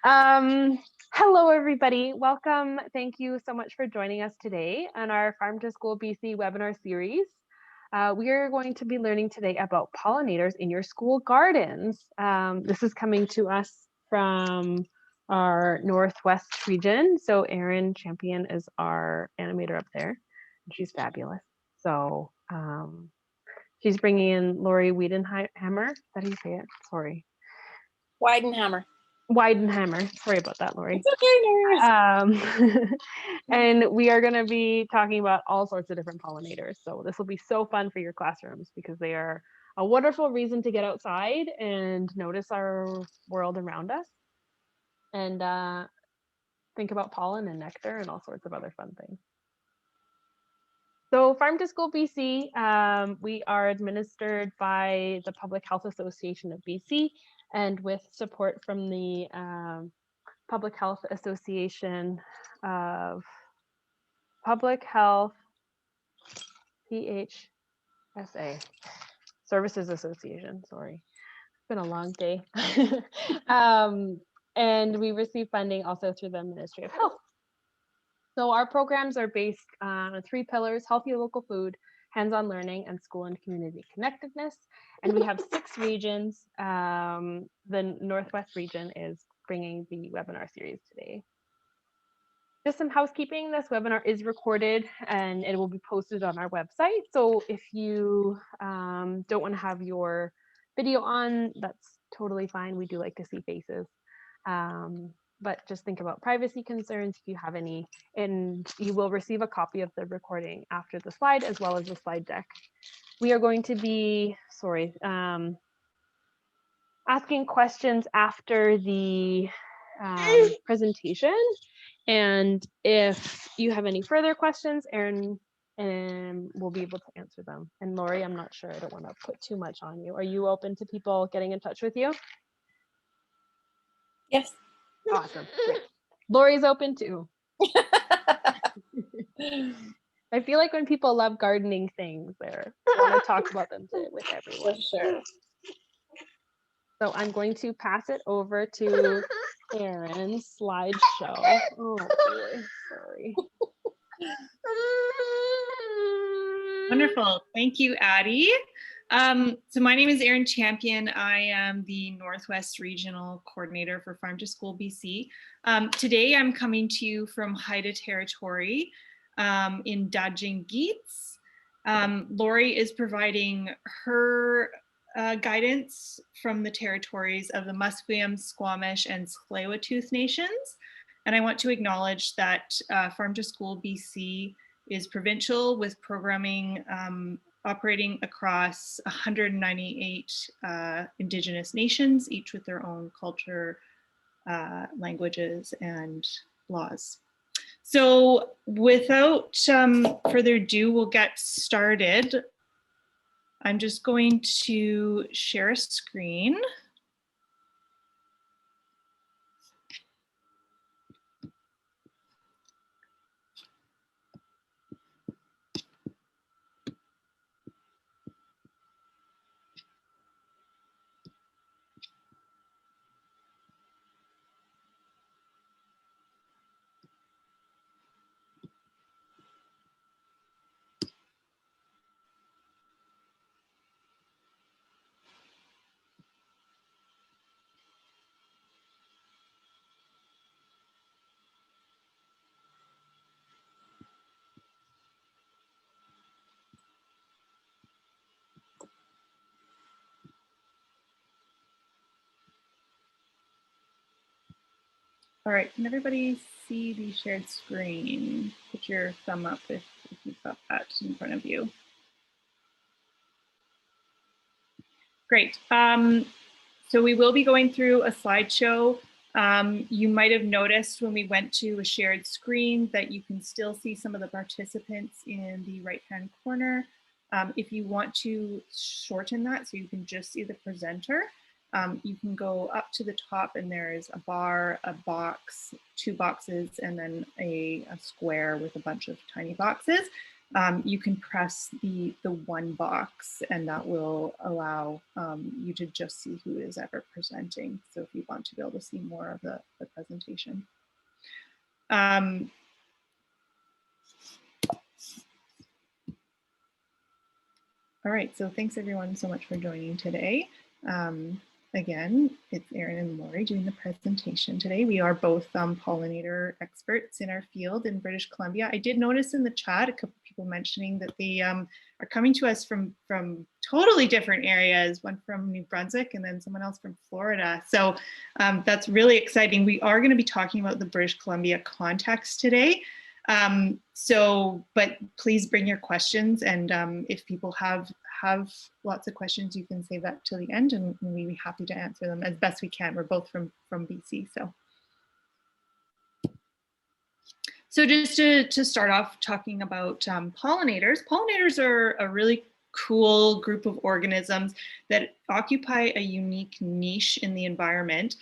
Hello, everybody. Welcome. Thank you so much for joining us today on our Farm to School BC webinar series. We are going to be learning today about pollinators in your school gardens. This is coming to us from our Northwest region. So Erin Champion is our animator up there, and she's fabulous. So she's bringing in Lori Weidenhammer. Is that how you say it? Sorry. Weidenhammer. Weidenhammer. Sorry about that, Lori. It's okay, no worries. And we are going to be talking about all sorts of different pollinators. So this will be so fun for your classrooms because they are a wonderful reason to get outside and notice our world around us and think about pollen and nectar and all sorts of other fun things. So Farm to School BC, we are administered by the Public Health Association of BC and with support from the Public Health Association of Public Health PHSA Services Association. Sorry, it's been a long day. And we receive funding also through the Ministry of Health. So our programs are based on 3 pillars: healthy local food, hands-on learning, and school and community connectedness. And we have 6 regions. The Northwest region is bringing the webinar series today. Just some housekeeping: this webinar is recorded and it will be posted on our website. So if you don't want to have your video on, that's totally fine. We do like to see faces. But just think about privacy concerns if you have any, and you will receive a copy of the recording after the slide as well as the slide deck. We are going to be, asking questions after the presentation. And if you have any further questions, Erin will be able to answer them. And Lori, I'm not sure, I don't want to put too much on you. Are you open to people getting in touch with you? Yes. Awesome. Great. Lori's open too. I feel like when people love gardening things, they want to talk about them with everyone. For sure. So I'm going to pass it over to Erin's slideshow. Oh boy, sorry. Wonderful. Thank you, Addie. So my name is Erin Champion. I am the Northwest Regional Coordinator for Farm to School BC. Today I'm coming to you from Haida Territory in Dajingits. Lori is providing her guidance from the territories of the Musqueam, Squamish, and Tsleil-Waututh nations. And I want to acknowledge that Farm to School BC is provincial with programming operating across 198 Indigenous nations, each with their own culture, languages, and laws. So without further ado, we'll get started. I'm just going to share a screen. All right, can everybody see the shared screen? Put your thumb up if you've got that in front of you. Great. So we will be going through a slideshow. You might have noticed when we went to a shared screen that you can still see some of the participants in the right-hand corner. If you want to shorten that so you can just see the presenter, you can go up to the top and there's a bar, a box, 2 boxes, and then a square with a bunch of tiny boxes. you can press the one box, and that will allow you to just see who is ever presenting. So if you want to be able to see more of the presentation. All right, so thanks everyone so much for joining today. Again, it's Erin and Lori doing the presentation today. We are both pollinator experts in our field in British Columbia. I did notice in the chat a couple people mentioning that they are coming to us from totally different areas, one from New Brunswick and then someone else from Florida. So that's really exciting. We are going to be talking about the British Columbia context today. But please bring your questions, and if people have lots of questions, you can save that till the end, and we'll be happy to answer them as best we can. We're both from BC, so just to start off talking about pollinators. Pollinators are a really cool group of organisms that occupy a unique niche in the environment.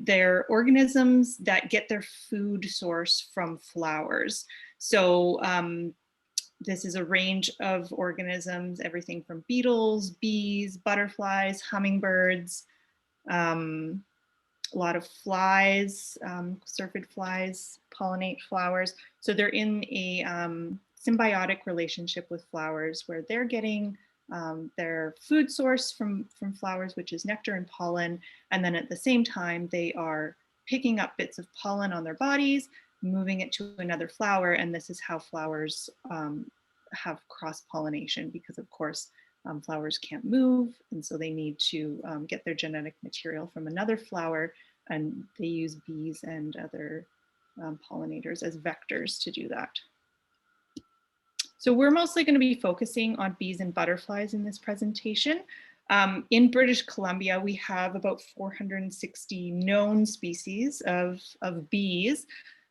They're organisms that get their food source from flowers. So this is a range of organisms, everything from beetles, bees, butterflies, hummingbirds, a lot of flies, syrphid flies pollinate flowers. So they're in a symbiotic relationship with flowers where they're getting their food source from flowers, which is nectar and pollen. And then at the same time, they are picking up bits of pollen on their bodies, moving it to another flower. And this is how flowers have cross-pollination, because of course, flowers can't move. And so they need to get their genetic material from another flower. And they use bees and other pollinators as vectors to do that. So we're mostly going to be focusing on bees and butterflies in this presentation. In British Columbia, we have about 460 known species of bees.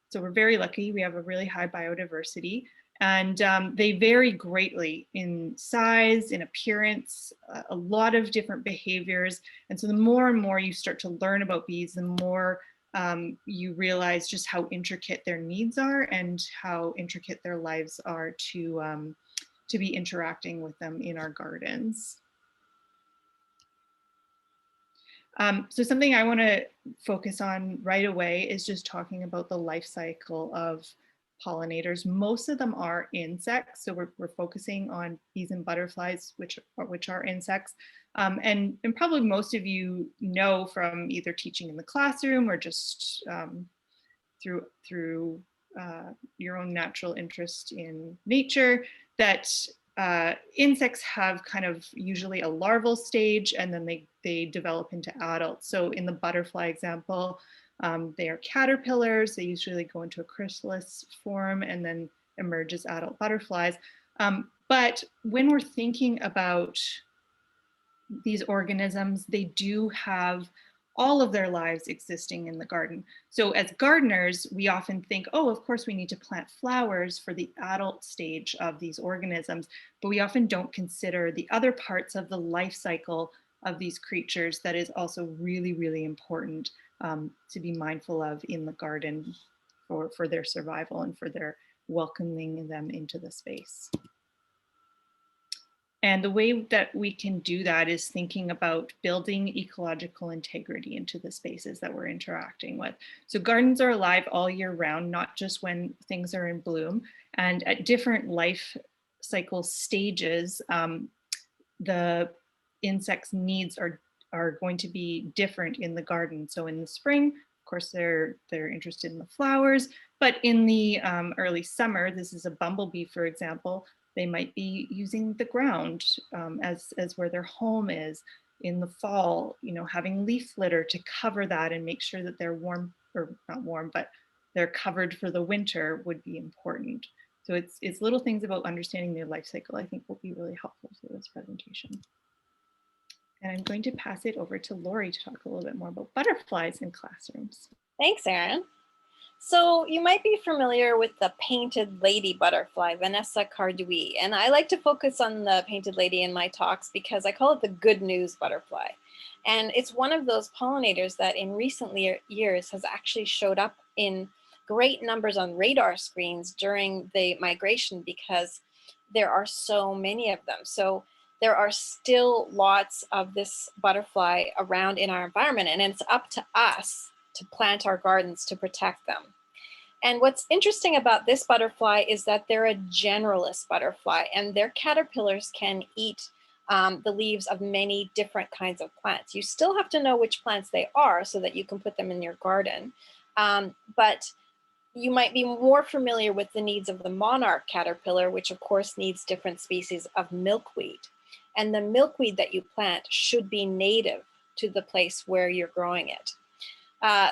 So we're very lucky. We have a really high biodiversity, and they vary greatly in size, in appearance, a lot of different behaviors. And so the more and more you start to learn about bees, the more you realize just how intricate their needs are and how intricate their lives are to be interacting with them in our gardens. So something I want to focus on right away is just talking about the life cycle of pollinators. Most of them are insects, so we're focusing on bees and butterflies, which are insects. And probably most of you know from either teaching in the classroom or just through your own natural interest in nature, that insects have kind of usually a larval stage, and then they develop into adults. So in the butterfly example, they are caterpillars. They usually go into a chrysalis form and then emerge as adult butterflies. But when we're thinking about these organisms, they do have all of their lives existing in the garden. So as gardeners, we often think, oh, of course we need to plant flowers for the adult stage of these organisms, but we often don't consider the other parts of the life cycle of these creatures that is also really, really important to be mindful of in the garden for their survival and for their welcoming them into the space. And the way that we can do that is thinking about building ecological integrity into the spaces that we're interacting with. So gardens are alive all year round, not just when things are in bloom. And at different life cycle stages, the insects' needs are going to be different in the garden. So in the spring, of course, they're interested in the flowers, but in the early summer, this is a bumblebee, for example, they might be using the ground as where their home is. In the fall, having leaf litter to cover that and make sure that they're warm, or not warm, but they're covered for the winter would be important. So it's little things about understanding their life cycle, I think, will be really helpful for this presentation. And I'm going to pass it over to Lori to talk a little bit more about butterflies in classrooms. Thanks, Erin. So you might be familiar with the painted lady butterfly, Vanessa cardui. And I like to focus on the painted lady in my talks because I call it the good news butterfly. And it's one of those pollinators that in recent years has actually showed up in great numbers on radar screens during the migration, because there are so many of them. So there are still lots of this butterfly around in our environment, and it's up to us to plant our gardens to protect them. And what's interesting about this butterfly is that they're a generalist butterfly, and their caterpillars can eat the leaves of many different kinds of plants. You still have to know which plants they are so that you can put them in your garden. But you might be more familiar with the needs of the monarch caterpillar, which of course needs different species of milkweed. And the milkweed that you plant should be native to the place where you're growing it.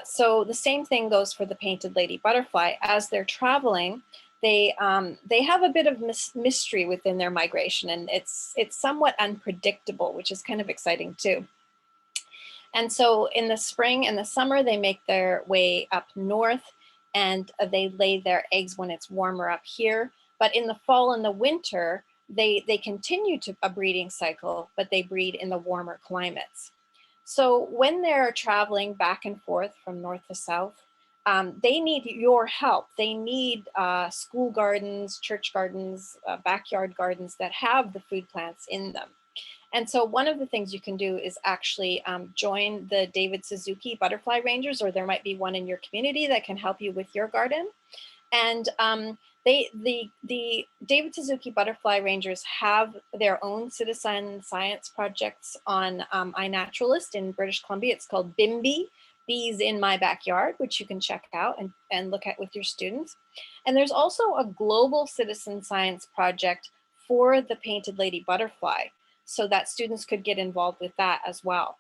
So the same thing goes for the painted lady butterfly. As they're traveling, they have a bit of mystery within their migration, and it's somewhat unpredictable, which is kind of exciting too. And so in the spring and the summer, they make their way up north, and they lay their eggs when it's warmer up here. But in the fall and the winter, they continue to a breeding cycle, but they breed in the warmer climates. So when they're traveling back and forth from north to south, they need your help. They need school gardens, church gardens, backyard gardens that have the food plants in them. And so one of the things you can do is actually join the David Suzuki Butterfly Rangers, or there might be one in your community that can help you with your garden. And the David Suzuki Butterfly Rangers have their own citizen science projects on iNaturalist in British Columbia. It's called BIMBY, Bees in My Backyard, which you can check out and look at with your students. And there's also a global citizen science project for the painted lady butterfly, so that students could get involved with that as well.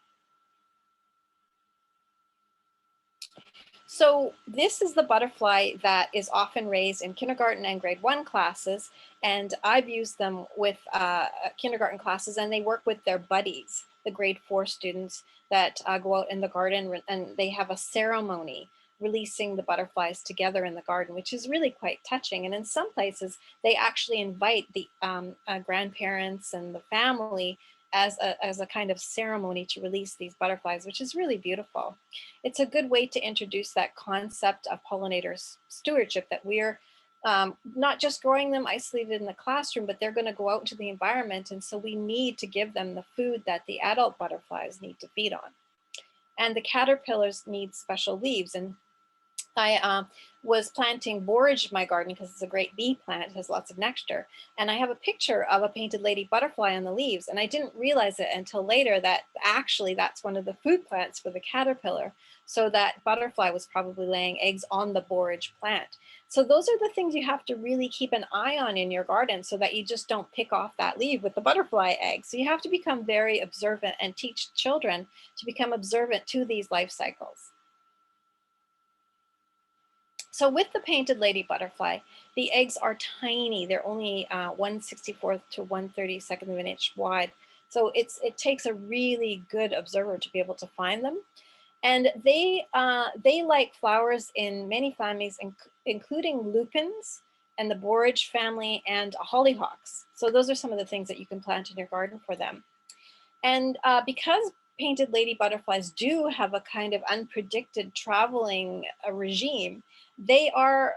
So this is the butterfly that is often raised in kindergarten and grade 1 classes, and I've used them with kindergarten classes, and they work with their buddies, the grade 4 students that go out in the garden, and they have a ceremony releasing the butterflies together in the garden, which is really quite touching. And in some places, they actually invite the grandparents and the family as a kind of ceremony to release these butterflies, which is really beautiful. It's a good way to introduce that concept of pollinators stewardship, that we're not just growing them isolated in the classroom, but they're going to go out into the environment. And so we need to give them the food that the adult butterflies need to feed on. And the caterpillars need special leaves. And I was planting borage in my garden because it's a great bee plant, it has lots of nectar. And I have a picture of a painted lady butterfly on the leaves. And I didn't realize it until later that actually that's one of the food plants for the caterpillar. So that butterfly was probably laying eggs on the borage plant. So those are the things you have to really keep an eye on in your garden so that you just don't pick off that leaf with the butterfly egg. So you have to become very observant and teach children to become observant to these life cycles. So with the painted lady butterfly, the eggs are tiny. They're only 1/64 to 1/32 of an inch wide. So it takes a really good observer to be able to find them. And they like flowers in many families, including lupins and the borage family and hollyhocks. So those are some of the things that you can plant in your garden for them. And because painted lady butterflies do have a kind of unpredicted traveling regime, they are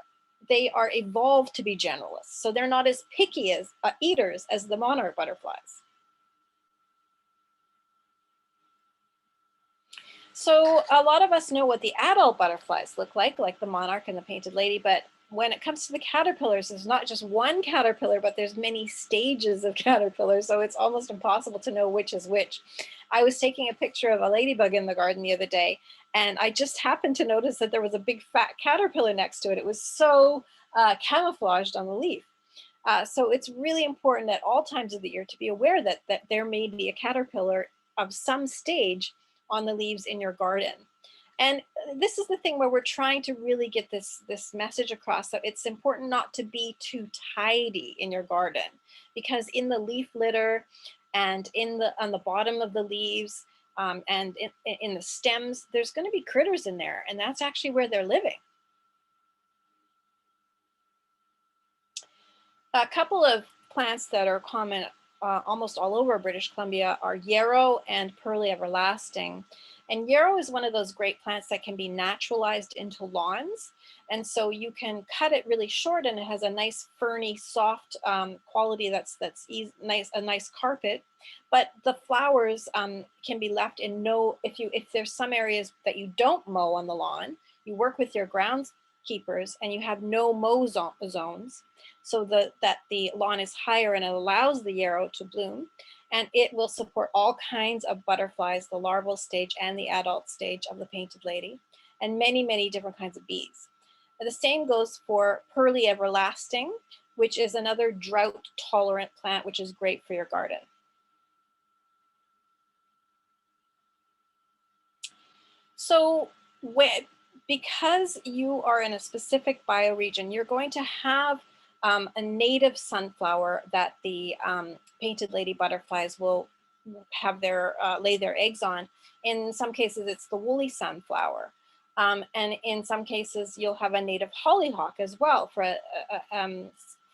evolved to be generalists. So they're not as picky as eaters as the monarch butterflies. So a lot of us know what the adult butterflies look like the monarch and the painted lady, but when it comes to the caterpillars, there's not just one caterpillar, but there's many stages of caterpillars. So it's almost impossible to know which is which. I was taking a picture of a ladybug in the garden the other day, and I just happened to notice that there was a big fat caterpillar next to it. It was so camouflaged on the leaf. So it's really important at all times of the year to be aware that there may be a caterpillar of some stage on the leaves in your garden. And this is the thing where we're trying to really get this message across. So it's important not to be too tidy in your garden, because in the leaf litter and on the bottom of the leaves and in the stems, there's going to be critters in there, and that's actually where they're living. A couple of plants that are common almost all over British Columbia are yarrow and pearly everlasting. And yarrow is one of those great plants that can be naturalized into lawns. And so you can cut it really short and it has a nice ferny, soft quality that's nice, a nice carpet. But the flowers can be left in if there's some areas that you don't mow on the lawn, you work with your groundskeepers and you have no mow zones so that the lawn is higher and it allows the yarrow to bloom. And it will support all kinds of butterflies, the larval stage and the adult stage of the painted lady, and many, many different kinds of bees. And the same goes for pearly everlasting, which is another drought tolerant plant, which is great for your garden. So because you are in a specific bioregion, you're going to have a native sunflower that the painted lady butterflies will have lay their eggs on. In some cases, it's the woolly sunflower. And in some cases, you'll have a native hollyhock as well,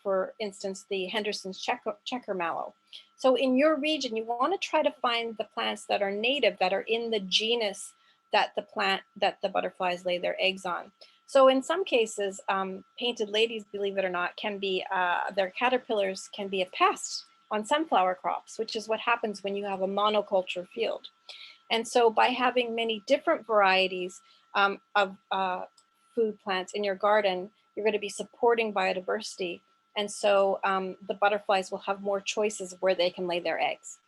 for instance, the Henderson's checker mallow. So in your region, you want to try to find the plants that are native, that are in the genus that the butterflies lay their eggs on. So in some cases, painted ladies, believe it or not, can be, their caterpillars can be a pest on sunflower crops, which is what happens when you have a monoculture field. And so by having many different varieties of food plants in your garden, you're going to be supporting biodiversity. And so the butterflies will have more choices of where they can lay their eggs.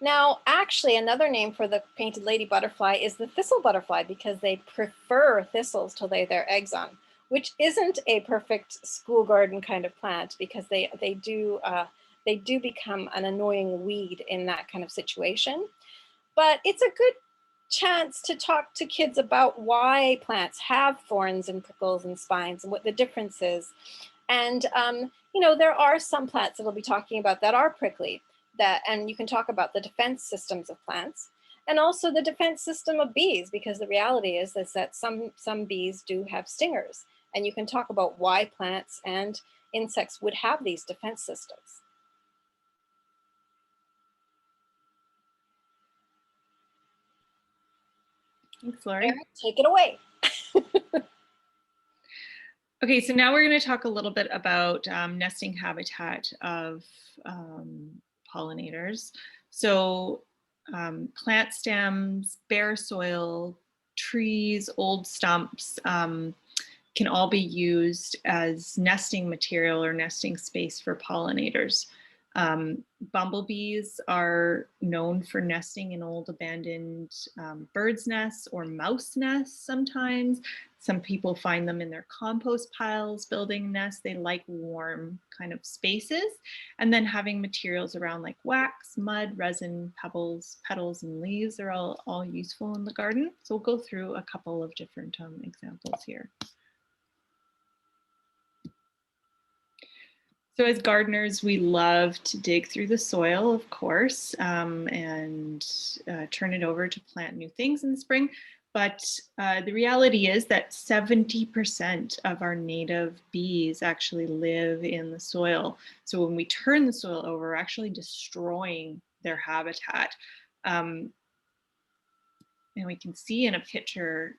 Now, actually, another name for the painted lady butterfly is the thistle butterfly, because they prefer thistles to lay their eggs on, which isn't a perfect school garden kind of plant, because they do become an annoying weed in that kind of situation. But it's a good chance to talk to kids about why plants have thorns and prickles and spines and what the difference is. And you know, there are some plants that we'll be talking about that are prickly. And you can talk about the defense systems of plants and also the defense system of bees, because the reality is that some bees do have stingers, and you can talk about why plants and insects would have these defense systems. Thanks, Lori. Erin, take it away. Okay, so now we're going to talk a little bit about nesting habitat of pollinators. So plant stems, bare soil, trees, old stumps can all be used as nesting material or nesting space for pollinators. Bumblebees are known for nesting in old abandoned birds' nests or mouse nests sometimes. Some people find them in their compost piles, building nests. They like warm kind of spaces. And then having materials around like wax, mud, resin, pebbles, petals, and leaves are all useful in the garden. So we'll go through a couple of different examples here. So as gardeners, we love to dig through the soil, of course, and turn it over to plant new things in the spring. But the reality is that 70% of our native bees actually live in the soil. So when we turn the soil over, we're actually destroying their habitat. And we can see in a picture,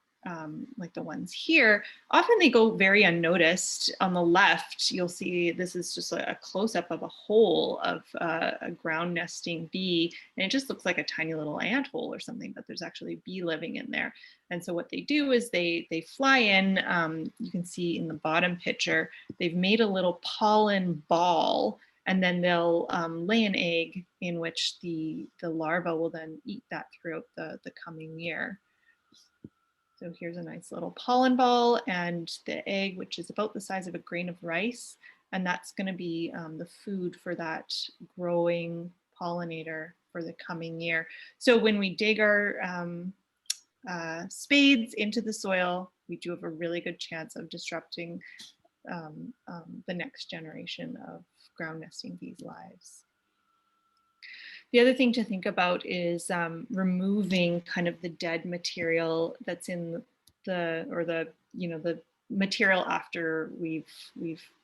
like the ones here, often they go very unnoticed. On the left, you'll see this is just a close-up of a hole of a ground nesting bee, and it just looks like a tiny little ant hole or something, but there's actually a bee living in there. And so what they do is they fly in. You can see in the bottom picture, they've made a little pollen ball, and then they'll lay an egg in which the larva will then eat that throughout the coming year. So here's a nice little pollen ball and the egg, which is about the size of a grain of rice. And that's going to be the food for that growing pollinator for the coming year. So when we dig our spades into the soil, we do have a really good chance of disrupting the next generation of ground nesting bees' lives. The other thing to think about is removing kind of the dead material that's in the material after we've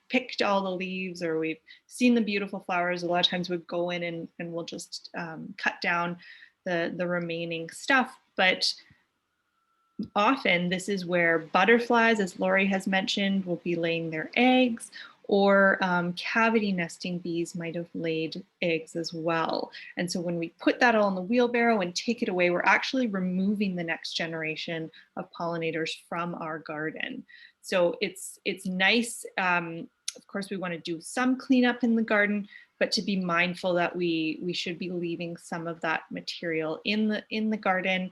picked all the leaves or we've seen the beautiful flowers. A lot of times we go in and we'll just cut down the remaining stuff. But often this is where butterflies, as Lori has mentioned, will be laying their eggs, or cavity nesting bees might have laid eggs as well. And so when we put that all in the wheelbarrow and take it away, we're actually removing the next generation of pollinators from our garden. So it's nice. Of course, we want to do some cleanup in the garden, but to be mindful that we should be leaving some of that material in the garden.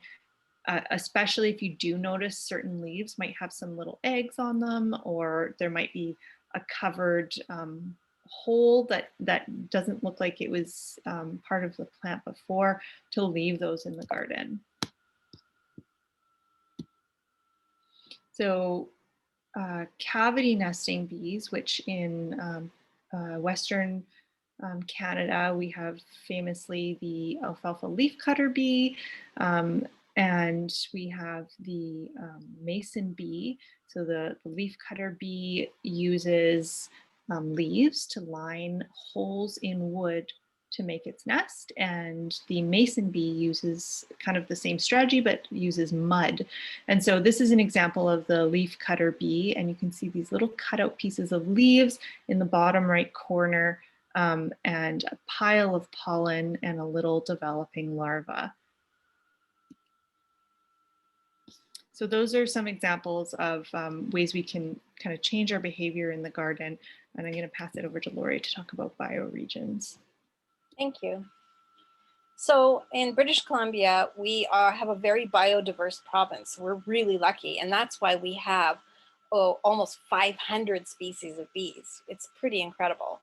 Especially if you do notice certain leaves might have some little eggs on them, or there might be a covered hole that doesn't look like it was part of the plant before, to leave those in the garden. So cavity nesting bees, which in Western Canada, we have famously the alfalfa leafcutter bee, and we have the mason bee. So the leafcutter bee uses leaves to line holes in wood to make its nest, and the mason bee uses kind of the same strategy but uses mud. And so this is an example of the leafcutter bee, and you can see these little cutout pieces of leaves in the bottom right corner, and a pile of pollen and a little developing larva. So those are some examples of ways we can kind of change our behavior in the garden. And I'm going to pass it over to Lori to talk about bioregions. Thank you. So in British Columbia, we have a very biodiverse province. We're really lucky, and that's why we have almost 500 species of bees. It's pretty incredible.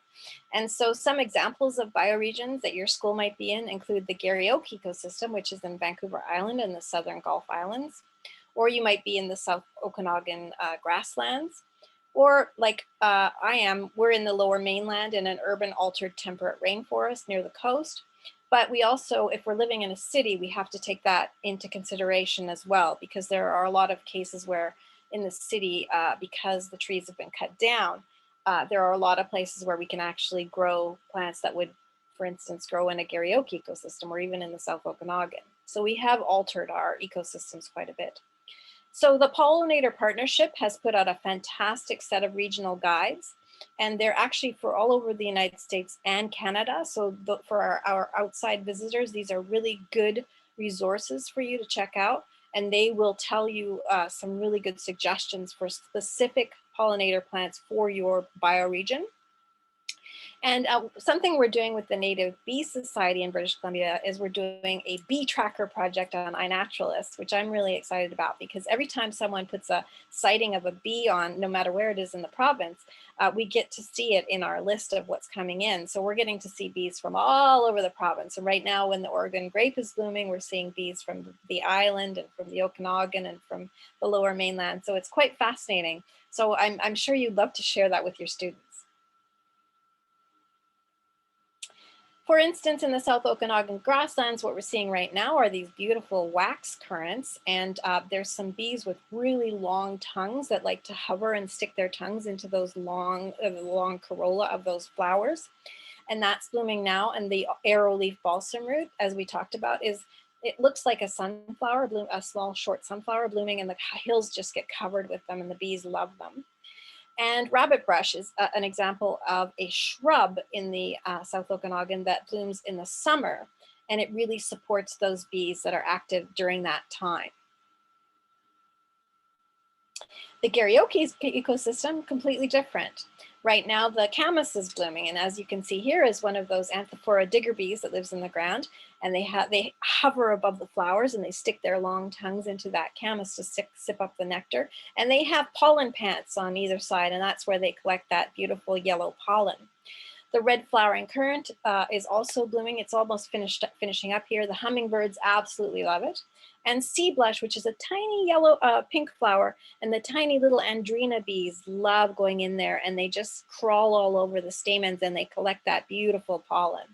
And so some examples of bioregions that your school might be in include the Garry Oak Ecosystem, which is in Vancouver Island and the Southern Gulf Islands. Or you might be in the South Okanagan grasslands. Or like I am, we're in the Lower Mainland in an urban altered temperate rainforest near the coast. But we also, if we're living in a city, we have to take that into consideration as well, because there are a lot of cases where in the city, because the trees have been cut down, there are a lot of places where we can actually grow plants that would, for instance, grow in a Garry Oak ecosystem or even in the South Okanagan. So we have altered our ecosystems quite a bit. So the Pollinator Partnership has put out a fantastic set of regional guides, and they're actually for all over the United States and Canada. So for our outside visitors, these are really good resources for you to check out, and they will tell you some really good suggestions for specific pollinator plants for your bioregion. And something we're doing with the Native Bee Society in British Columbia is we're doing a bee tracker project on iNaturalist, which I'm really excited about, because every time someone puts a sighting of a bee on, no matter where it is in the province, we get to see it in our list of what's coming in. So we're getting to see bees from all over the province. And right now when the Oregon grape is blooming, we're seeing bees from the island and from the Okanagan and from the Lower Mainland. So it's quite fascinating. So I'm sure you'd love to share that with your students. For instance, in the South Okanagan grasslands, what we're seeing right now are these beautiful wax currants, and there's some bees with really long tongues that like to hover and stick their tongues into those long corolla of those flowers. And that's blooming now. And the arrowleaf balsam root, as we talked about, it looks like a sunflower, a small short sunflower blooming, and the hills just get covered with them, and the bees love them. And rabbit brush is an example of a shrub in the South Okanagan that blooms in the summer, and it really supports those bees that are active during that time. The Garry Oak ecosystem, completely different. Right now, the camas is blooming, and as you can see here is one of those Anthophora digger bees that lives in the ground, and they hover above the flowers and they stick their long tongues into that camas to sip up the nectar, and they have pollen pants on either side, and that's where they collect that beautiful yellow pollen. The red flowering currant is also blooming. It's almost finishing up here. The hummingbirds absolutely love it. And sea blush, which is a tiny yellow, pink flower, and the tiny little andrena bees love going in there, and they just crawl all over the stamens and they collect that beautiful pollen.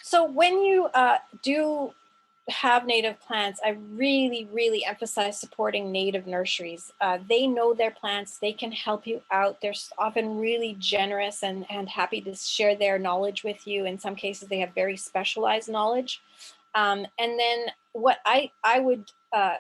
So when you do have native plants, I really, really emphasize supporting native nurseries. They know their plants, they can help you out. They're often really generous and happy to share their knowledge with you. In some cases, they have very specialized knowledge. And then what I would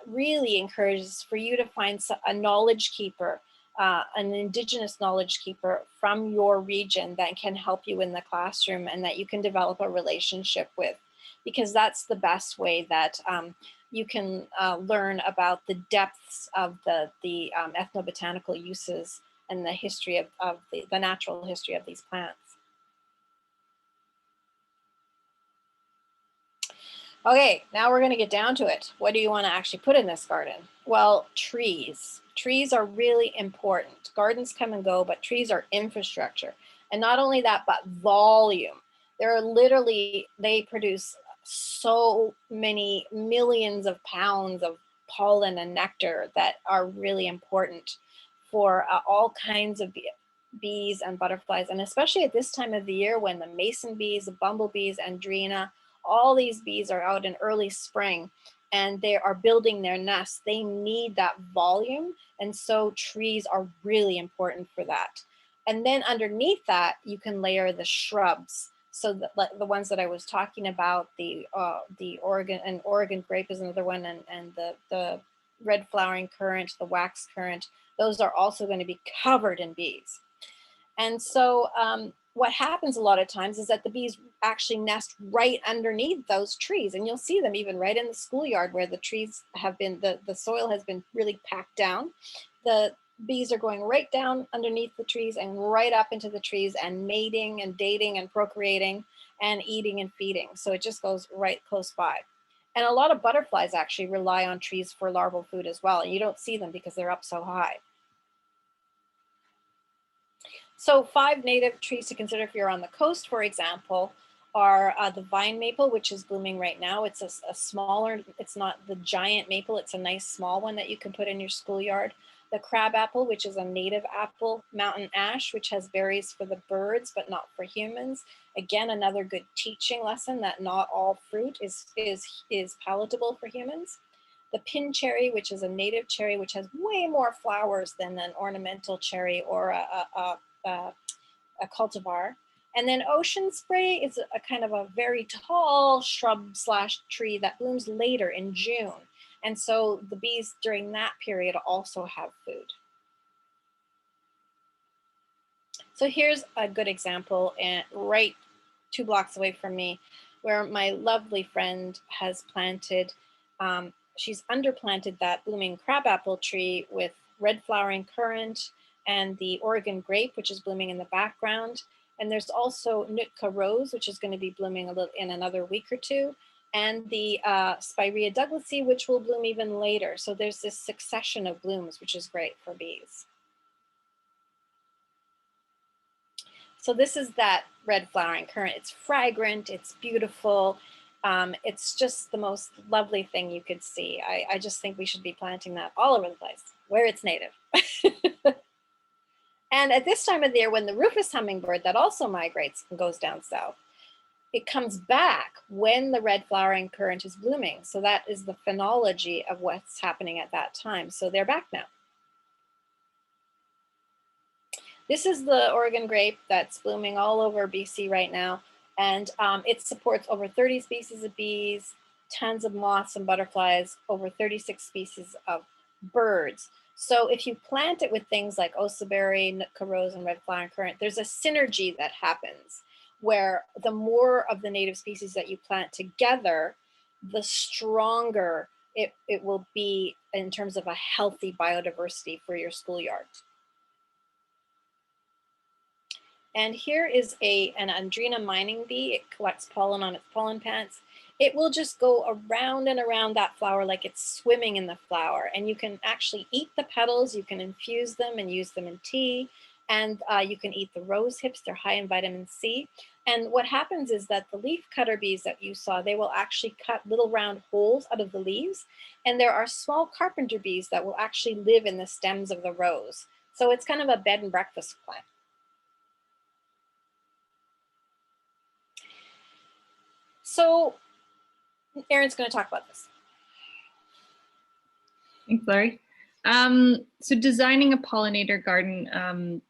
really encourage is for you to find a knowledge keeper, an Indigenous knowledge keeper from your region that can help you in the classroom and that you can develop a relationship with, because that's the best way that you can learn about the depths of the ethnobotanical uses and the history of the natural history of these plants. Okay, now we're going to get down to it. What do you want to actually put in this garden? Well, trees. Trees are really important. Gardens come and go, but trees are infrastructure. And not only that, but volume. There are literally, they produce so many millions of pounds of pollen and nectar that are really important for all kinds of bees and butterflies. And especially at this time of the year when the mason bees, the bumblebees, Andrena, all these bees are out in early spring and they are building their nests. They need that volume. And so trees are really important for that. And then underneath that, you can layer the shrubs. So the ones that I was talking about, the Oregon grape is another one, and the red flowering currant, the wax currant, those are also going to be covered in bees. And so what happens a lot of times is that the bees actually nest right underneath those trees. And you'll see them even right in the schoolyard where the trees have been, the soil has been really packed down. The bees are going right down underneath the trees and right up into the trees and mating and dating and procreating and eating and feeding. So it just goes right close by. And a lot of butterflies actually rely on trees for larval food as well. And you don't see them because they're up so high. So 5 native trees to consider if you're on the coast, for example, are the vine maple, which is blooming right now. It's a smaller, it's not the giant maple, it's a nice small one that you can put in your schoolyard. The crab apple, which is a native apple, mountain ash, which has berries for the birds, but not for humans. Again, another good teaching lesson that not all fruit is palatable for humans. The pin cherry, which is a native cherry, which has way more flowers than an ornamental cherry or a cultivar. And then ocean spray is a kind of a very tall shrub / tree that blooms later in June. And so the bees during that period also have food. So here's a good example, and right 2 blocks away from me, where my lovely friend has planted, she's underplanted that blooming crabapple tree with red flowering currant and the Oregon grape, which is blooming in the background. And there's also Nootka rose, which is going to be blooming a little in another week or 2. And the Spirea Douglasii, which will bloom even later. So there's this succession of blooms, which is great for bees. So this is that red flowering currant. It's fragrant, it's beautiful. It's just the most lovely thing you could see. I just think we should be planting that all over the place, where it's native. And at this time of the year, when the rufous hummingbird that also migrates and goes down south, it comes back when the red flowering currant is blooming. So that is the phenology of what's happening at that time. So they're back now. This is the Oregon grape that's blooming all over BC right now. And it supports over 30 species of bees, tons of moths and butterflies, over 36 species of birds. So if you plant it with things like osaberry, Nootka rose, and red flowering currant, there's a synergy that happens where the more of the native species that you plant together, the stronger it will be in terms of a healthy biodiversity for your schoolyard. And here is an Andrena mining bee. It collects pollen on its pollen pants. It will just go around and around that flower like it's swimming in the flower. And you can actually eat the petals, you can infuse them and use them in tea. And you can eat the rose hips, they're high in vitamin C. And what happens is that the leaf cutter bees that you saw, they will actually cut little round holes out of the leaves. And there are small carpenter bees that will actually live in the stems of the rose. So it's kind of a bed and breakfast plant. So Erin's going to talk about this. Thanks, Laurie. So designing a pollinator garden,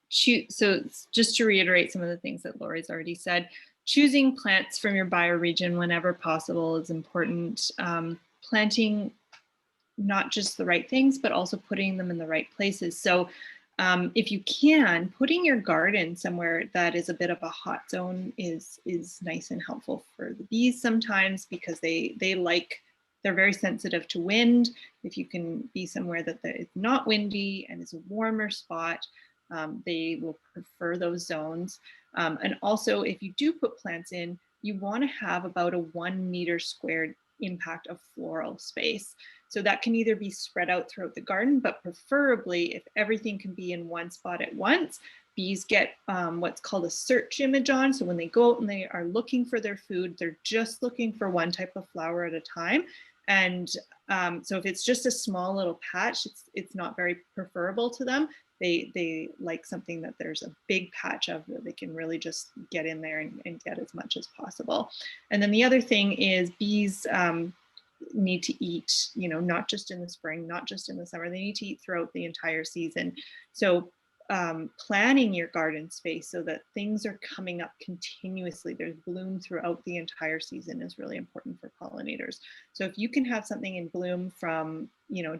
so just to reiterate some of the things that Laurie's already said, choosing plants from your bioregion whenever possible is important. Planting not just the right things, but also putting them in the right places. So if you can, putting your garden somewhere that is a bit of a hot zone is nice and helpful for the bees sometimes, because they're very sensitive to wind. If you can be somewhere that it's not windy and is a warmer spot, they will prefer those zones. And also, if you do put plants in, you want to have about a 1 meter squared impact of floral space. So that can either be spread out throughout the garden, but preferably if everything can be in one spot at once, bees get what's called a search image on. So when they go out and they are looking for their food, they're just looking for one type of flower at a time. And so if it's just a small little patch, it's not very preferable to them. They like something that there's a big patch of, that they can really just get in there and get as much as possible. And then the other thing is bees need to eat, not just in the spring, not just in the summer, they need to eat throughout the entire season. So planning your garden space so that things are coming up continuously, there's bloom throughout the entire season, is really important for pollinators. So if you can have something in bloom from,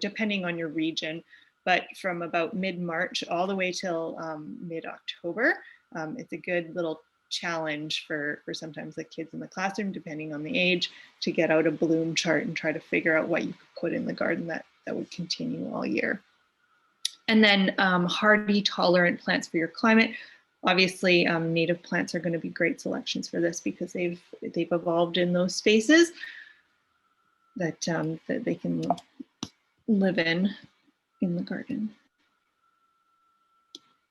depending on your region, but from about mid-March all the way till mid-October, it's a good little challenge for sometimes the kids in the classroom, depending on the age, to get out a bloom chart and try to figure out what you could put in the garden that would continue all year. And then hardy, tolerant plants for your climate. Obviously, native plants are going to be great selections for this, because they've evolved in those spaces that they can live in the garden.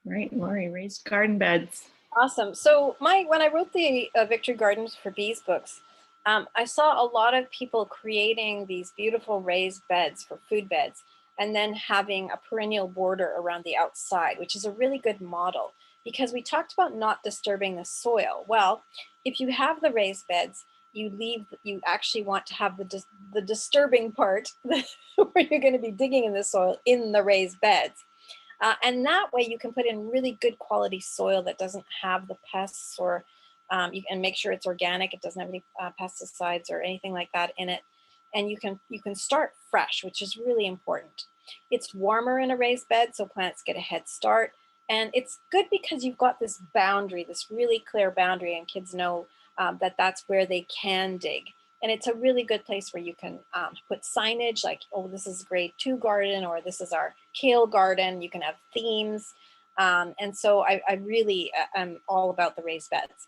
Right, Laurie, raised garden beds. Awesome. So when I wrote the Victory Gardens for Bees books, I saw a lot of people creating these beautiful raised beds for food beds, and then having a perennial border around the outside, which is a really good model, because we talked about not disturbing the soil. Well, if you have the raised beds, you actually want to have the disturbing part where you're going to be digging in the soil in the raised beds. And that way you can put in really good quality soil that doesn't have the pests, or you can make sure it's organic. It doesn't have any pesticides or anything like that in it. And you can start fresh, which is really important. It's warmer in a raised bed, so plants get a head start. And it's good because you've got this boundary, this really clear boundary, and kids know that that's where they can dig. And it's a really good place where you can put signage like, oh, this is grade 2 garden, or this is our kale garden. You can have themes. And so I really am all about the raised beds.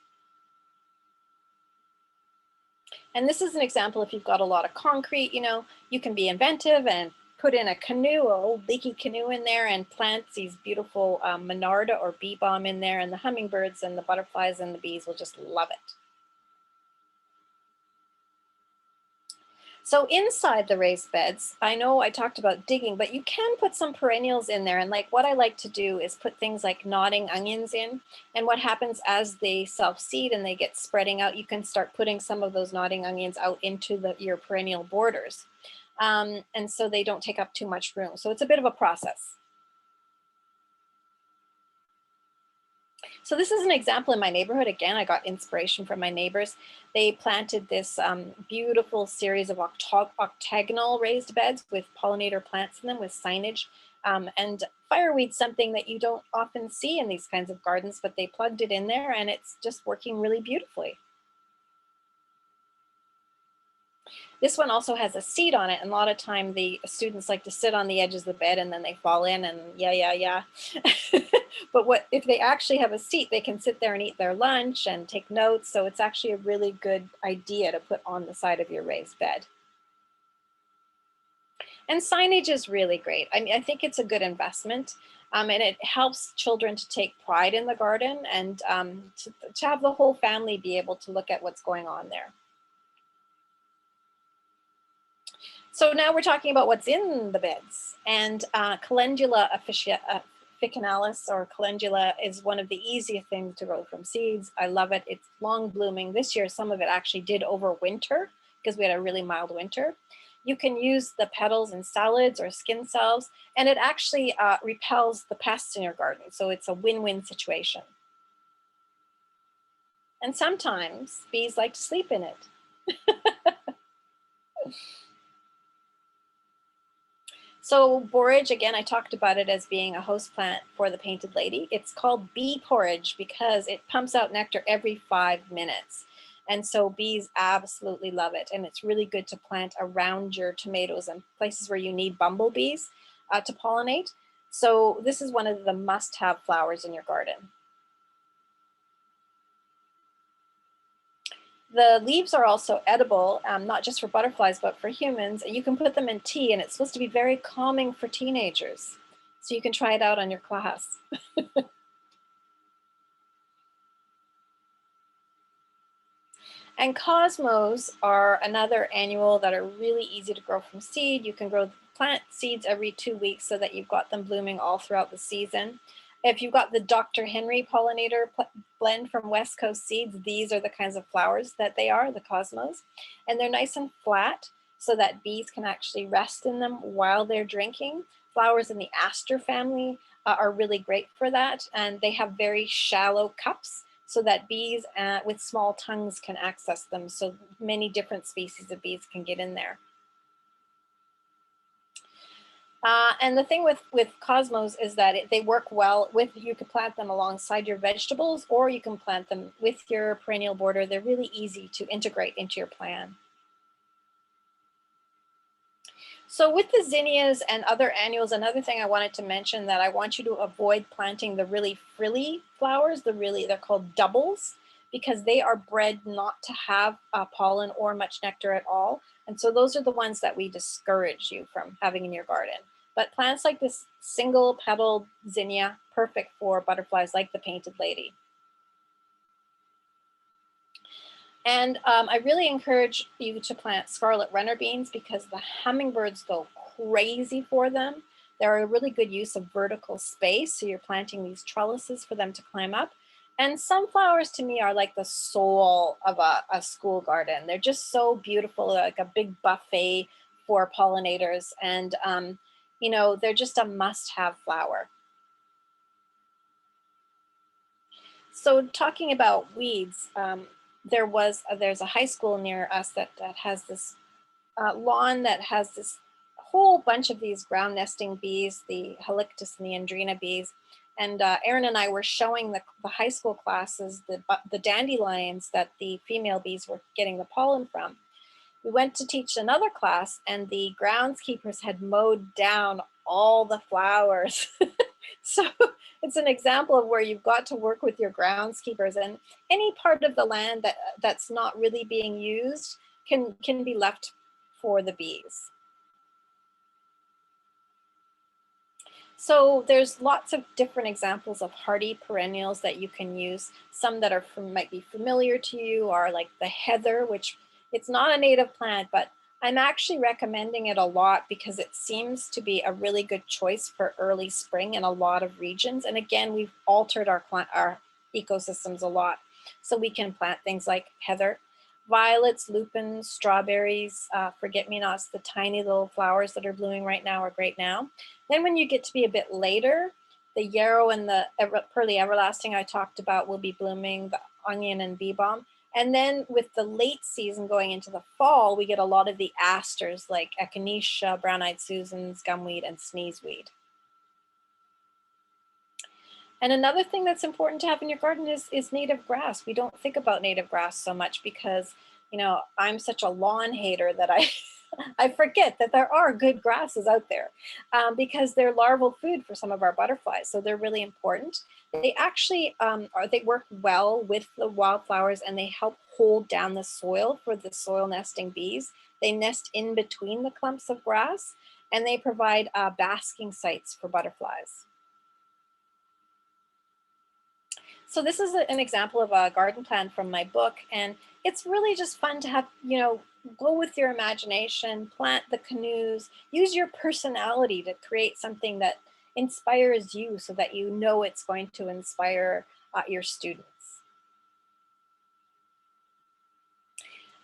And this is an example, if you've got a lot of concrete, you can be inventive and put in a canoe, an old leaky canoe in there, and plant these beautiful monarda or bee balm in there, and the hummingbirds and the butterflies and the bees will just love it. So inside the raised beds, I know I talked about digging, but you can put some perennials in there. And like what I like to do is put things like nodding onions in. And what happens as they self-seed and they get spreading out, you can start putting some of those nodding onions out into your perennial borders. And so they don't take up too much room. So it's a bit of a process. So this is an example in my neighborhood. Again, I got inspiration from my neighbors. They planted this beautiful series of octagonal raised beds with pollinator plants in them with signage. And fireweed's something that you don't often see in these kinds of gardens, but they plugged it in there and it's just working really beautifully. This one also has a seat on it, and a lot of time the students like to sit on the edges of the bed and then they fall in and yeah. But if they actually have a seat, they can sit there and eat their lunch and take notes. So it's actually a really good idea to put on the side of your raised bed. And signage is really great. I mean, I think it's a good investment, and it helps children to take pride in the garden and to have the whole family be able to look at what's going on there. So now we're talking about what's in the beds, and Calendula officinalis, or calendula, is one of the easiest things to grow from seeds. I love it. It's long blooming. This year, some of it actually did overwinter because we had a really mild winter. You can use the petals in salads or skin salves, and it actually repels the pests in your garden. So it's a win-win situation. And sometimes bees like to sleep in it. So borage, again, I talked about it as being a host plant for the painted lady. It's called bee porridge because it pumps out nectar every 5 minutes. And so bees absolutely love it. And it's really good to plant around your tomatoes and places where you need bumblebees to pollinate. So this is one of the must-have flowers in your garden. The leaves are also edible, not just for butterflies, but for humans. You can put them in tea, and it's supposed to be very calming for teenagers. So you can try it out on your class. And cosmos are another annual that are really easy to grow from seed. You can plant seeds every 2 weeks so that you've got them blooming all throughout the season. If you've got the Dr. Henry pollinator blend from West Coast Seeds, these are the kinds of flowers that they are, the cosmos. And they're nice and flat so that bees can actually rest in them while they're drinking. Flowers in the aster family are really great for that. And they have very shallow cups so that bees with small tongues can access them. So many different species of bees can get in there. And the thing with cosmos is that they work well with, you can plant them alongside your vegetables, or you can plant them with your perennial border. They're really easy to integrate into your plan. So with the zinnias and other annuals, another thing I wanted to mention that I want you to avoid planting the really frilly flowers, they're called doubles, because they are bred not to have pollen or much nectar at all. And so those are the ones that we discourage you from having in your garden. But plants like this single petaled zinnia, perfect for butterflies like the painted lady. And I really encourage you to plant scarlet runner beans because the hummingbirds go crazy for them. They're a really good use of vertical space. So you're planting these trellises for them to climb up. And sunflowers to me are like the soul of a school garden. They're just so beautiful, like a big buffet for pollinators. And you know, they're just a must-have flower. So talking about weeds, there's a high school near us that has this lawn that has this whole bunch of these ground nesting bees, the Halictus and the Andrena bees. And Erin and I were showing the high school classes the dandelions that the female bees were getting the pollen from. We went to teach another class and the groundskeepers had mowed down all the flowers. So it's an example of where you've got to work with your groundskeepers, and any part of the land that's not really being used can be left for the bees. So there's lots of different examples of hardy perennials that you can use. Some that might be familiar to you are like the heather, which it's not a native plant, but I'm actually recommending it a lot because it seems to be a really good choice for early spring in a lot of regions. And again, we've altered our ecosystems a lot. So we can plant things like heather, violets, lupins, strawberries, forget-me-nots, the tiny little flowers that are blooming right now are great now. Then when you get to be a bit later, the yarrow and the pearly everlasting I talked about will be blooming, the onion and bee balm. And then with the late season going into the fall, we get a lot of the asters like echinacea, brown-eyed Susans, gumweed, and sneezeweed. And another thing that's important to have in your garden is native grass. We don't think about native grass so much because, you know, I'm such a lawn hater that I forget that there are good grasses out there because they're larval food for some of our butterflies. So they're really important. They actually they work well with the wildflowers and they help hold down the soil for the soil nesting bees. They nest in between the clumps of grass and they provide basking sites for butterflies. So this is an example of a garden plan from my book, and it's really just fun to have, you know, go with your imagination, plant the canoes, use your personality to create something that inspires you so that you know it's going to inspire your students.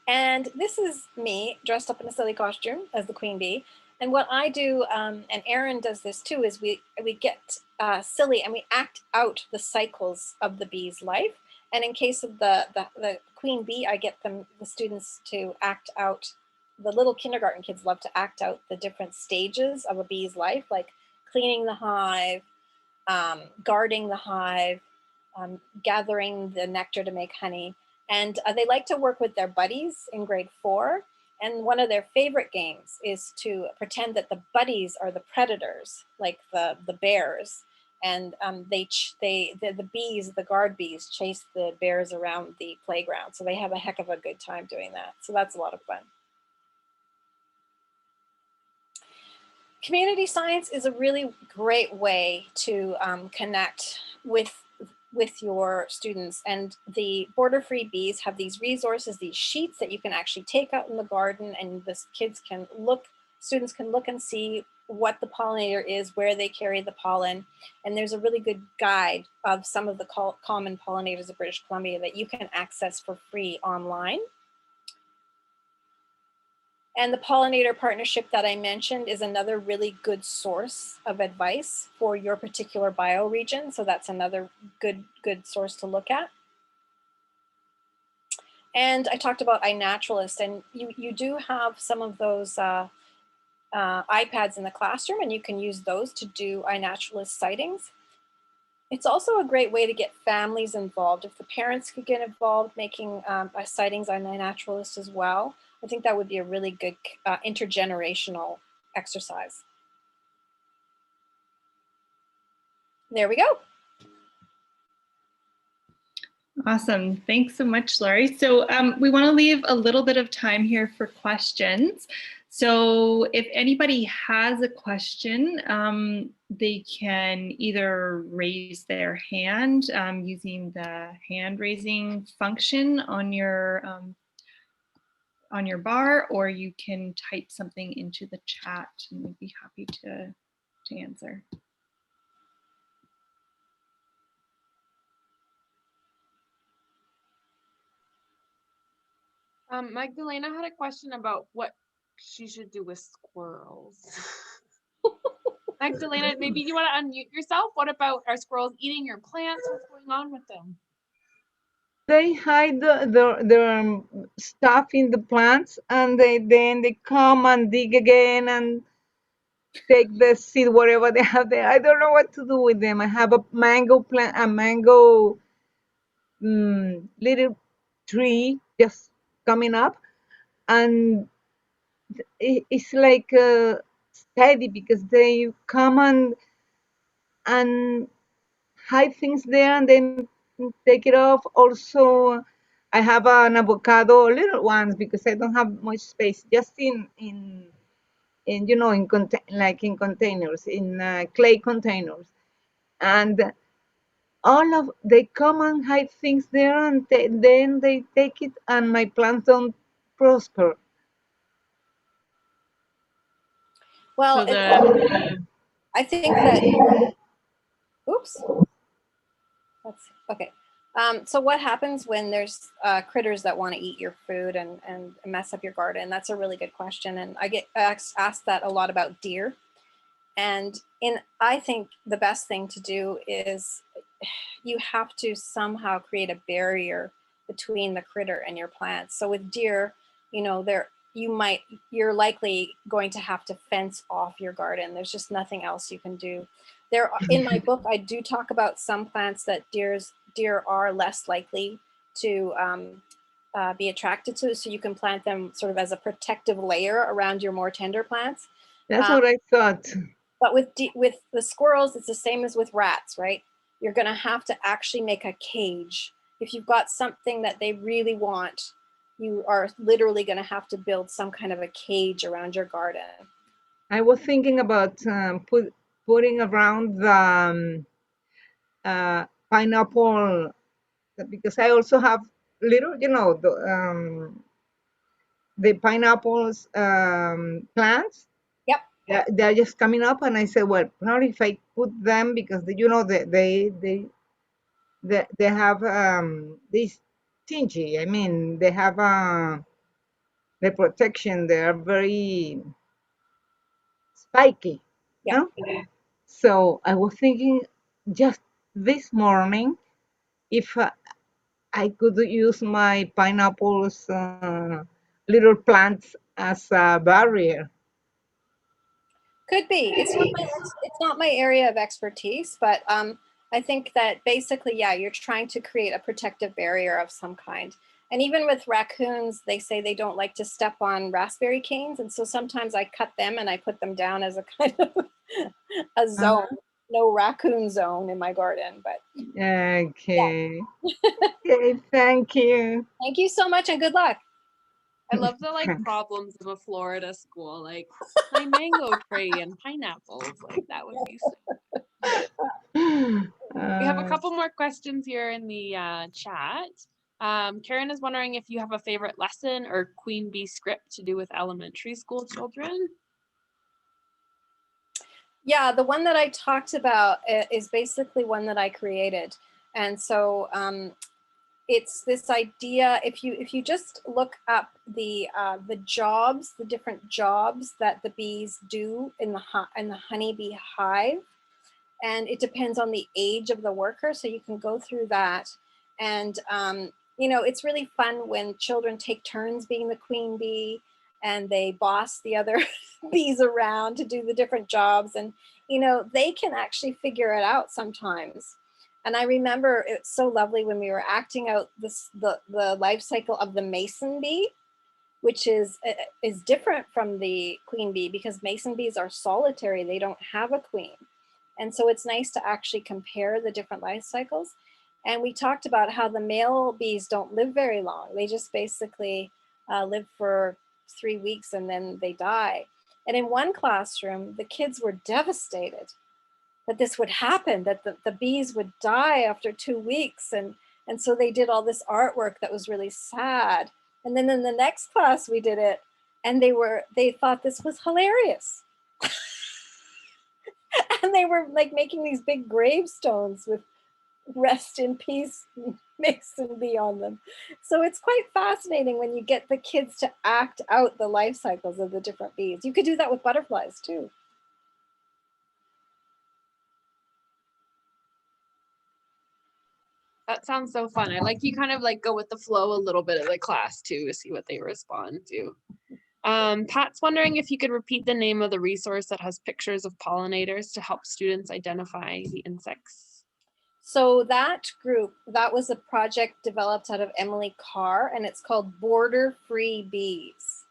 And this is me dressed up in a silly costume as the queen bee. And what I do, and Erin does this too, is we get silly and we act out the cycles of the bee's life. And in case of the queen bee, I get the students to act out, the little kindergarten kids love to act out the different stages of a bee's life, like cleaning the hive, guarding the hive, gathering the nectar to make honey. And they like to work with their buddies in grade 4. And one of their favorite games is to pretend that the buddies are the predators, like the bears. And the bees, the guard bees, chase the bears around the playground. So they have a heck of a good time doing that. So that's a lot of fun. Community science is a really great way to connect with your students, and the Border Free Bees have these resources, these sheets that you can actually take out in the garden, and the kids can look, students can look and see what the pollinator is, where they carry the pollen. And there's a really good guide of some of the common pollinators of British Columbia that you can access for free online. And the pollinator partnership that I mentioned is another really good source of advice for your particular bioregion. So that's another good source to look at. And I talked about iNaturalist, and you do have some of those iPads in the classroom, and you can use those to do iNaturalist sightings. It's also a great way to get families involved. If the parents could get involved making sightings on iNaturalist as well, I think that would be a really good intergenerational exercise. There we go. Awesome. Thanks so much, Laurie. So we want to leave a little bit of time here for questions. So if anybody has a question, they can either raise their hand using the hand raising function on your bar, or you can type something into the chat and we'd be happy to answer. Magdalena had a question about what she should do with squirrels. Magdalena, maybe you want to unmute yourself. What about, are squirrels eating your plants? What's going on with them? They hide their stuff in the plants, and then they come and dig again and take the seed wherever they have there. I don't know what to do with them. I have a mango plant, a mango little tree just coming up, and it's like steady because they come and hide things there and then take it off. Also, I have an avocado, little ones, because I don't have much space, just in you know, in containers, in clay containers, and they come and hide things there, and then they take it, and my plants don't prosper. Well, So I think that, oops, that's okay. So what happens when there's critters that want to eat your food and mess up your garden? That's a really good question. And I get asked that a lot about deer. And I think the best thing to do is you have to somehow create a barrier between the critter and your plants. So with deer, you know, you're likely going to have to fence off your garden. There's just nothing else you can do. In my book, I do talk about some plants that deer are less likely to be attracted to, so you can plant them sort of as a protective layer around your more tender plants. That's what I thought. But with the squirrels, it's the same as with rats, right? You're going to have to actually make a cage. If you've got something that they really want, you are literally going to have to build some kind of a cage around your garden. I was thinking about putting around the pineapple, because I also have little, you know, the pineapples plants. Yep. They're just coming up, and I said, well, probably if I put them, because you know they have this stingy. I mean, they have the protection. They are very spiky. Yeah. No? So I was thinking just this morning if I could use my pineapples, little plants as a barrier. Could be. It's not my area of expertise, but I think that basically, yeah, you're trying to create a protective barrier of some kind. And even with raccoons, they say they don't like to step on raspberry canes, and so sometimes I cut them and I put them down as a kind of a zone. No raccoon zone in my garden, but Okay. Okay, thank you. thank you so much and good luck. I love the like problems of a Florida school, like my mango tree and pineapples. Like that would be so. We have a couple more questions here in the chat. Karen is wondering if you have a favorite lesson or queen bee script to do with elementary school children. Yeah, the one that I talked about is basically one that I created. And so it's this idea, if you just look up the jobs, the different jobs that the bees do in the honeybee hive, and it depends on the age of the worker, so you can go through that. And you know, it's really fun when children take turns being the queen bee and they boss the other bees around to do the different jobs, and you know, they can actually figure it out sometimes. And I remember it's so lovely when we were acting out the life cycle of the mason bee, which is different from the queen bee because mason bees are solitary, they don't have a queen. And so it's nice to actually compare the different life cycles. And we talked about how the male bees don't live very long. They just basically live for 3 weeks and then they die. And in one classroom, the kids were devastated that this would happen, that the bees would die after 2 weeks. And so they did all this artwork that was really sad. And then in the next class we did it and they thought this was hilarious. And they were like making these big gravestones with rest in peace mason bee on them. So it's quite fascinating when you get the kids to act out the life cycles of the different bees. You could do that with butterflies too. That sounds so fun. I like you kind of like go with the flow a little bit of the class too to see what they respond to. Pat's wondering if you could repeat the name of the resource that has pictures of pollinators to help students identify the insects. So that group, that was a project developed out of Emily Carr, and it's called Border Free Bees.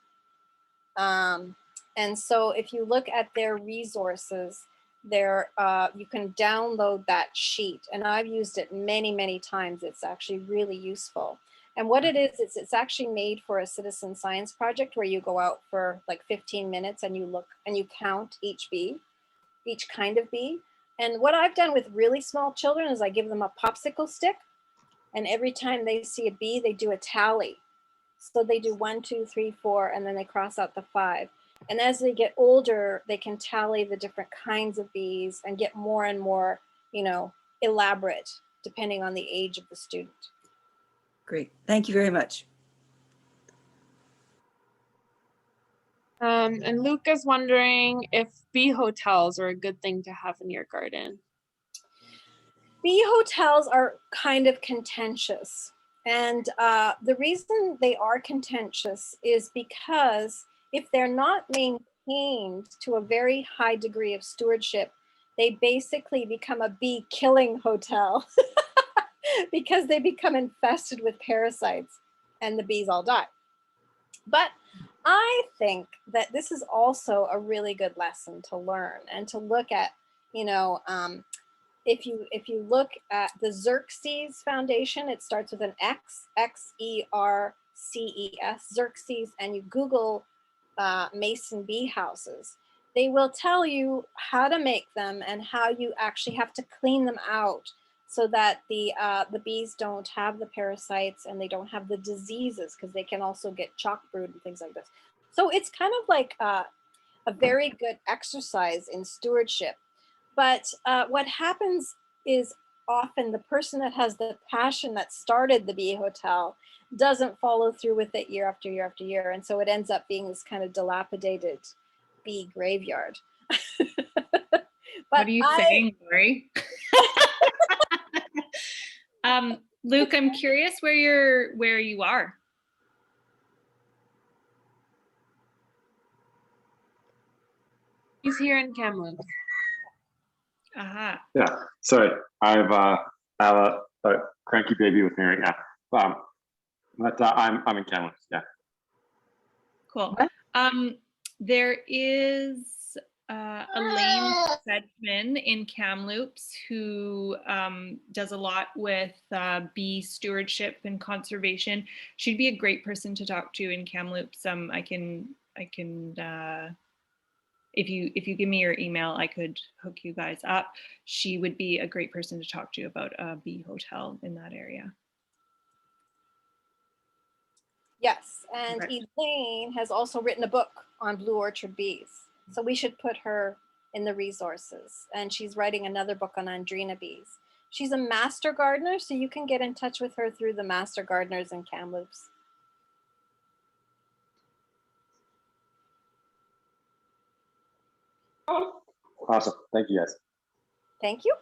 And so if you look at their resources, there you can download that sheet, and I've used it many, many times. It's actually really useful. And what it is, it's actually made for a citizen science project where you go out for like 15 minutes and you look and you count each bee, each kind of bee. And what I've done with really small children is I give them a popsicle stick, and every time they see a bee, they do a tally. So they do 1, 2, 3, 4, and then they cross out the 5. And as they get older, they can tally the different kinds of bees and get more and more, you know, elaborate depending on the age of the student. Great, thank you very much. And Luke is wondering if bee hotels are a good thing to have in your garden. Bee hotels are kind of contentious. And the reason they are contentious is because if they're not maintained to a very high degree of stewardship, they basically become a bee killing hotel because they become infested with parasites and the bees all die. But I think that this is also a really good lesson to learn and to look at, you know, if you look at the Xerces Foundation, it starts with an X, Xerces, Xerces, and you Google mason bee houses. They will tell you how to make them and how you actually have to clean them out so that the bees don't have the parasites and they don't have the diseases, because they can also get chalk brood and things like this. So it's kind of like a very good exercise in stewardship. But what happens is often the person that has the passion that started the bee hotel doesn't follow through with it year after year after year. And so it ends up being this kind of dilapidated bee graveyard. What are you saying, Lori? Luke, I'm curious where you are. He's here in Kamloops. Aha. Yeah, sorry, I have a cranky baby with me right now. But I'm in Kamloops. Yeah. Cool. There is Elaine Sedgman in Kamloops who does a lot with bee stewardship and conservation. She'd be a great person to talk to in Kamloops. I can if you give me your email, I could hook you guys up. She would be a great person to talk to about a bee hotel in that area. Yes, and Okay. Elaine has also written a book on blue orchard bees. So we should put her in the resources. And she's writing another book on Andrena bees. She's a master gardener, so you can get in touch with her through the Master Gardeners in Kamloops. Awesome. Thank you, guys. Thank you.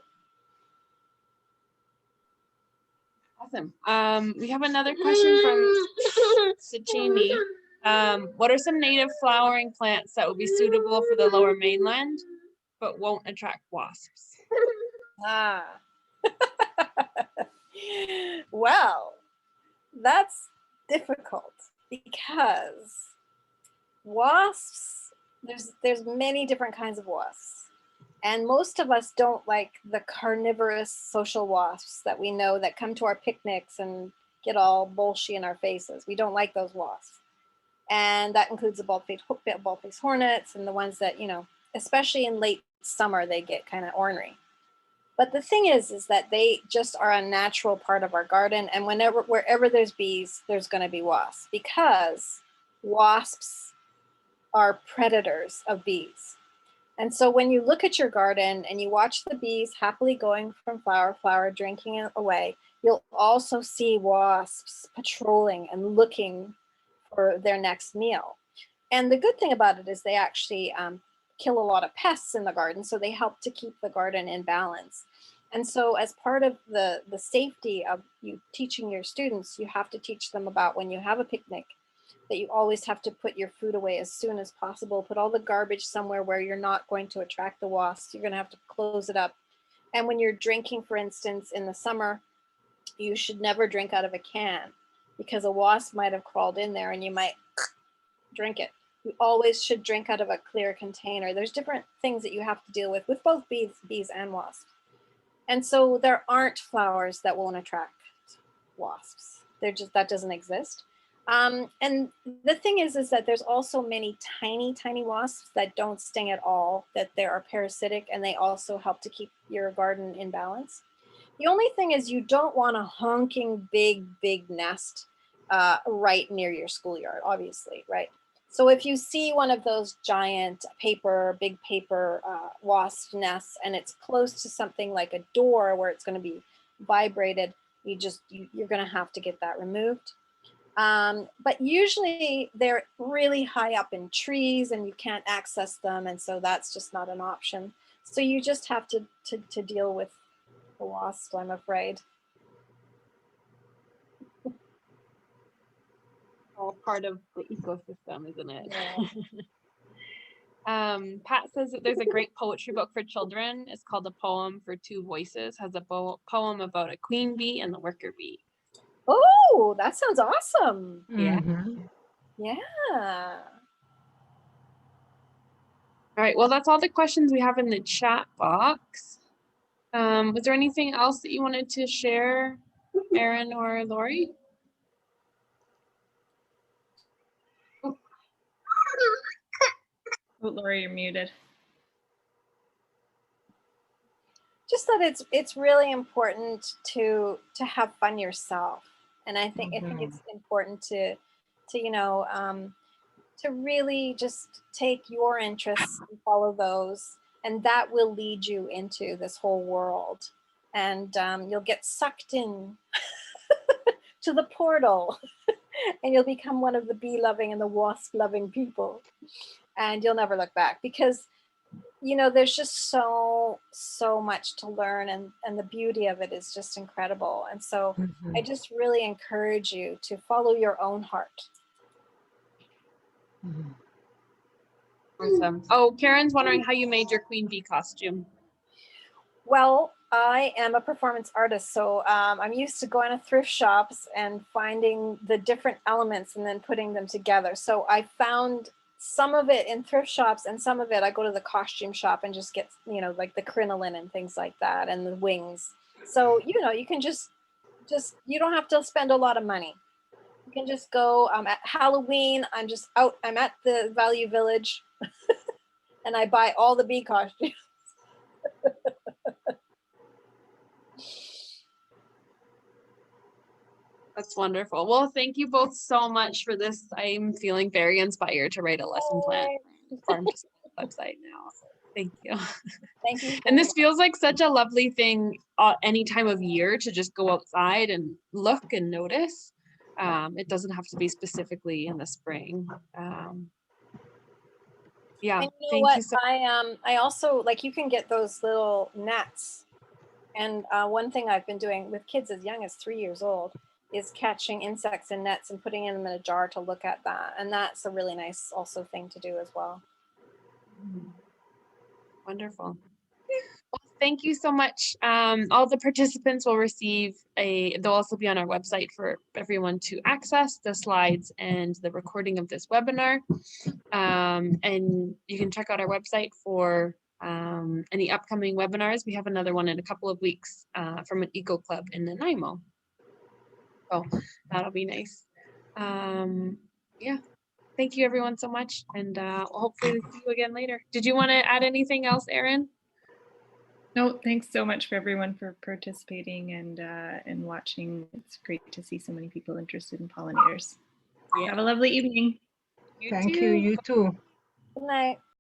Awesome. We have another question from Sachini. What are some native flowering plants that would be suitable for the Lower Mainland, but won't attract wasps? Ah. Well, that's difficult because wasps, there's many different kinds of wasps. And most of us don't like the carnivorous social wasps that we know that come to our picnics and get all bolshy in our faces. We don't like those wasps. And that includes the bald-faced hornets and the ones that, you know, especially in late summer, they get kind of ornery. But the thing is that they just are a natural part of our garden. And wherever there's bees, there's going to be wasps, because wasps are predators of bees. And so when you look at your garden and you watch the bees happily going from flower to flower, drinking it away, you'll also see wasps patrolling and looking for their next meal. And the good thing about it is they actually kill a lot of pests in the garden, so they help to keep the garden in balance. And so as part of the safety of you teaching your students, you have to teach them about when you have a picnic, that you always have to put your food away as soon as possible, put all the garbage somewhere where you're not going to attract the wasps. You're going to have to close it up. And when you're drinking, for instance, in the summer, you should never drink out of a can, because a wasp might have crawled in there and you might drink it. You always should drink out of a clear container. There's different things that you have to deal with both bees and wasps. And so there aren't flowers that won't attract wasps. That doesn't exist. And the thing is that there's also many tiny wasps that don't sting at all, that they are parasitic, and they also help to keep your garden in balance. The only thing is you don't want a honking big nest right near your schoolyard, obviously, right? So if you see one of those giant big paper wasp nests, and it's close to something like a door where it's going to be vibrated, you're going to have to get that removed. But usually they're really high up in trees and you can't access them, and so that's just not an option. So you just have to deal with the wasps, I'm afraid. All part of the ecosystem, isn't it? Yeah. Pat says that there's a great poetry book for children. It's called A Poem for Two Voices. Has a poem about a queen bee and the worker bee. Oh, that sounds awesome. Yeah. Yeah. All right. Well, that's all the questions we have in the chat box. Was there anything else that you wanted to share, Erin or Lori? Oh, Lori, you're muted. Just that it's really important to have fun yourself, and I think it's important to really just take your interests and follow those, and that will lead you into this whole world. and you'll get sucked in to the portal and you'll become one of the bee loving and the wasp loving people, and you'll never look back, because there's just so much to learn, and the beauty of it is just incredible. And so I just really encourage you to follow your own heart. Awesome. Oh, Karen's wondering how you made your queen bee costume. Well, I am a performance artist, so I'm used to going to thrift shops and finding the different elements and then putting them together. So I found some of it in thrift shops, and some of it I go to the costume shop and just get, like the crinoline and things like that, and the wings. So, you can just you don't have to spend a lot of money. You can just go at Halloween. I'm at the Value Village and I buy all the bee costumes. That's wonderful. Well, thank you both so much for this. I'm feeling very inspired to write a lesson plan for Farm to School website now. Thank you. Thank you. And this feels like such a lovely thing any time of year to just go outside and look and notice. It doesn't have to be specifically in the spring. Yeah, and you know thank what? you so I also, like, you can get those little nets. And one thing I've been doing with kids as young as 3 years old is catching insects in nets and putting them in a jar to look at that. And that's a really nice also thing to do as well. Wonderful. Well, thank you so much. All the participants will receive they'll also be on our website for everyone to access the slides and the recording of this webinar. And you can check out our website for any upcoming webinars. We have another one in a couple of weeks from an eco club in Nanaimo. So that'll be nice. Yeah. Thank you everyone so much, and hopefully see you again later. Did you want to add anything else, Erin? No, thanks so much for everyone for participating and watching. It's great to see so many people interested in pollinators. Yeah. Have a lovely evening. Thank you. You too. Good night.